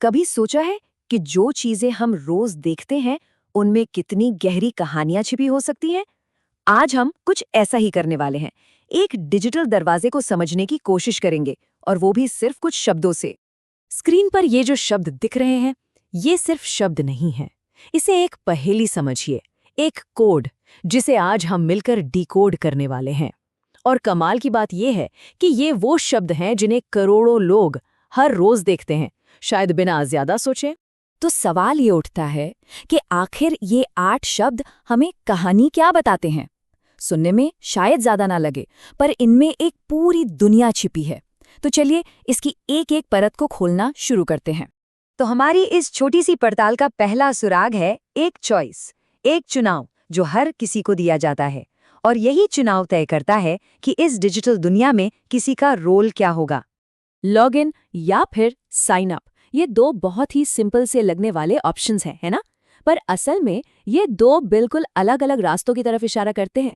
कभी सोचा है कि जो चीजें हम रोज देखते हैं उनमें कितनी गहरी कहानियां छिपी हो सकती हैं? आज हम कुछ ऐसा ही करने वाले हैं। एक डिजिटल दरवाजे को समझने की कोशिश करेंगे, और वो भी सिर्फ कुछ शब्दों से। स्क्रीन पर ये जो शब्द दिख रहे हैं, ये सिर्फ शब्द नहीं है। इसे एक पहेली समझिए, एक कोड, जिसे आज हम मिलकर डिकोड करने वाले हैं। और कमाल की बात यह है कि ये वो शब्द हैं जिन्हें करोड़ों लोग हर रोज देखते हैं, शायद बिना ज्यादा सोचे। तो सवाल ये उठता है कि आखिर ये 8 शब्द हमें कहानी क्या बताते हैं? सुनने में शायद ज्यादा ना लगे, पर इनमें एक पूरी दुनिया छिपी है। तो चलिए इसकी एक एक परत को खोलना शुरू करते हैं। तो हमारी इस छोटी सी पड़ताल का पहला सुराग है एक चॉइस, एक चुनाव जो हर किसी को दिया जाता है। और यही चुनाव तय करता है कि इस डिजिटल दुनिया में किसी का रोल क्या होगा। लॉग इन या फिर साइन अप, ये दो बहुत ही सिंपल से लगने वाले ऑप्शंस हैं, है ना? पर असल में ये दो बिल्कुल अलग अलग रास्तों की तरफ इशारा करते हैं।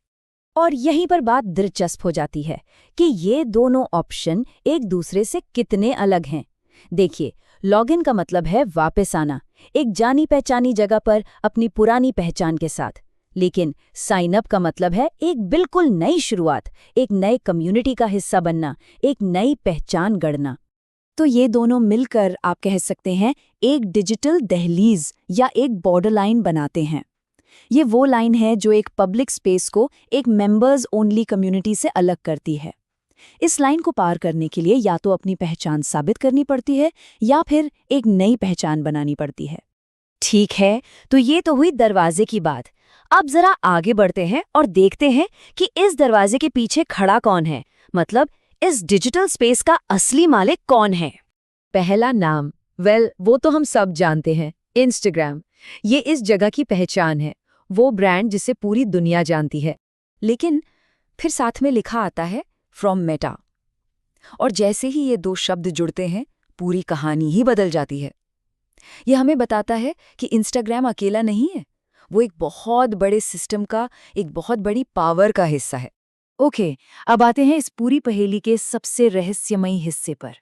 और यहीं पर बात दिलचस्प हो जाती है कि ये दोनों ऑप्शन एक दूसरे से कितने अलग हैं। देखिए, लॉगिन का मतलब है वापस आना, एक जानी पहचानी जगह पर अपनी पुरानी पहचान के साथ। लेकिन साइन अप का मतलब है एक बिल्कुल नई शुरुआत, एक नए कम्युनिटी का हिस्सा बनना, एक नई पहचान गढ़ना। तो ये दोनों मिलकर आप कह सकते हैं एक डिजिटल दहलीज या एक बॉर्डर लाइन बनाते हैं। ये वो लाइन है जो एक पब्लिक स्पेस को एक मेंबर्स ओनली कम्युनिटी से अलग करती है। इस लाइन को पार करने के लिए या तो अपनी पहचान साबित करनी पड़ती है या फिर एक नई पहचान बनानी पड़ती है। ठीक है, तो ये तो हुई दरवाजे की बात। अब जरा आगे बढ़ते हैं और देखते हैं कि इस दरवाजे के पीछे खड़ा कौन है, मतलब इस डिजिटल स्पेस का असली मालिक कौन है। पहला नाम, वो तो हम सब जानते हैं, इंस्टाग्राम। ये इस जगह की पहचान है, वो ब्रांड जिसे पूरी दुनिया जानती है। लेकिन फिर साथ में लिखा आता है फ्रॉम मेटा, और जैसे ही ये दो शब्द जुड़ते हैं पूरी कहानी ही बदल जाती है। यह हमें बताता है कि इंस्टाग्राम अकेला नहीं है, वो एक बहुत बड़े सिस्टम का, एक बहुत बड़ी पावर का हिस्सा है। ओके, अब आते हैं इस पूरी पहेली के सबसे रहस्यमयी हिस्से पर।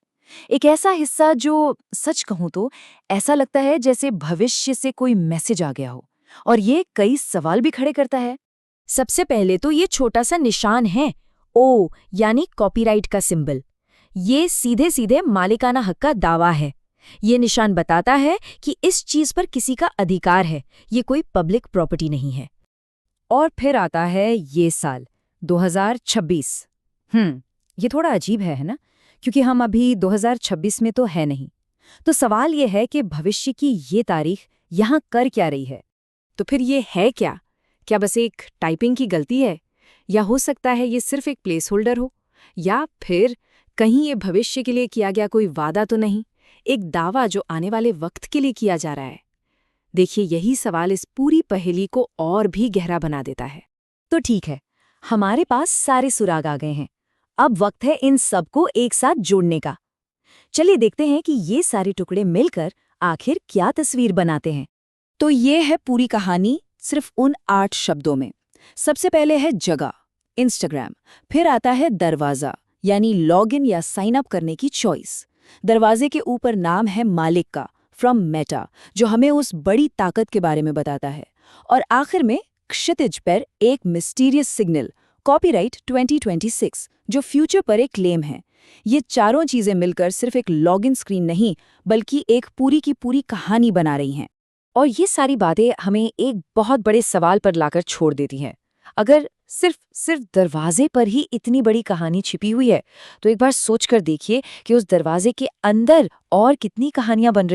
एक ऐसा हिस्सा जो सच कहूं तो ऐसा लगता है जैसे भविष्य से कोई मैसेज आ गया हो, और ये कई सवाल भी खड़े करता है। सबसे पहले तो ये छोटा सा निशान है, ओ यानी कॉपीराइट का सिंबल। ये सीधे सीधे मालिकाना हक का दावा है। ये निशान बताता है कि इस चीज पर किसी का अधिकार है, ये कोई पब्लिक प्रॉपर्टी नहीं है। और फिर आता है ये साल 2026। ये थोड़ा अजीब है ना? क्योंकि हम अभी 2026 में तो है नहीं। तो सवाल ये है कि भविष्य की ये तारीख यहाँ कर क्या रही है? तो फिर ये है क्या? क्या बस एक टाइपिंग की गलती है? या हो सकता है ये सिर्फ एक प्लेस होल्डर हो? या फिर कहीं ये भविष्य के लिए किया गया कोई वादा तो नहीं, एक दावा जो आने वाले वक्त के लिए किया जा रहा है? देखिए, यही सवाल इस पूरी पहेली को और भी गहरा बना देता है। तो ठीक है, हमारे पास सारे सुराग आ गए हैं। अब वक्त है इन सबको एक साथ जोड़ने का। चलिए देखते हैं कि ये सारे टुकड़े मिलकर आखिर क्या तस्वीर बनाते हैं। तो ये है पूरी कहानी सिर्फ उन 8 शब्दों में। सबसे पहले है जगह, इंस्टाग्राम। फिर आता है दरवाजा, यानी लॉगिन या साइन अप करने की चॉइस। दरवाजे के ऊपर नाम है मालिक का, फ्रॉम मेटा, जो हमें उस बड़ी ताकत के बारे में बताता है। और आखिर में क्षितिज पर एक मिस्टीरियस सिग्नल, कॉपीराइट 2026, जो फ्यूचर पर एक क्लेम है। ये चारों चीजें मिलकर सिर्फ एक लॉगिन स्क्रीन नहीं, बल्कि एक पूरी की पूरी कहानी बना रही हैं। और ये सारी बातें हमें एक बहुत बड़े सवाल पर लाकर छोड़ देती हैं। अगर सिर्फ दरवाजे पर ही इतनी बड़ी कहानी छिपी हुई है, तो एक बार सोचकर देखिए कि उस दरवाजे के अंदर और कितनी कहानियां बन रही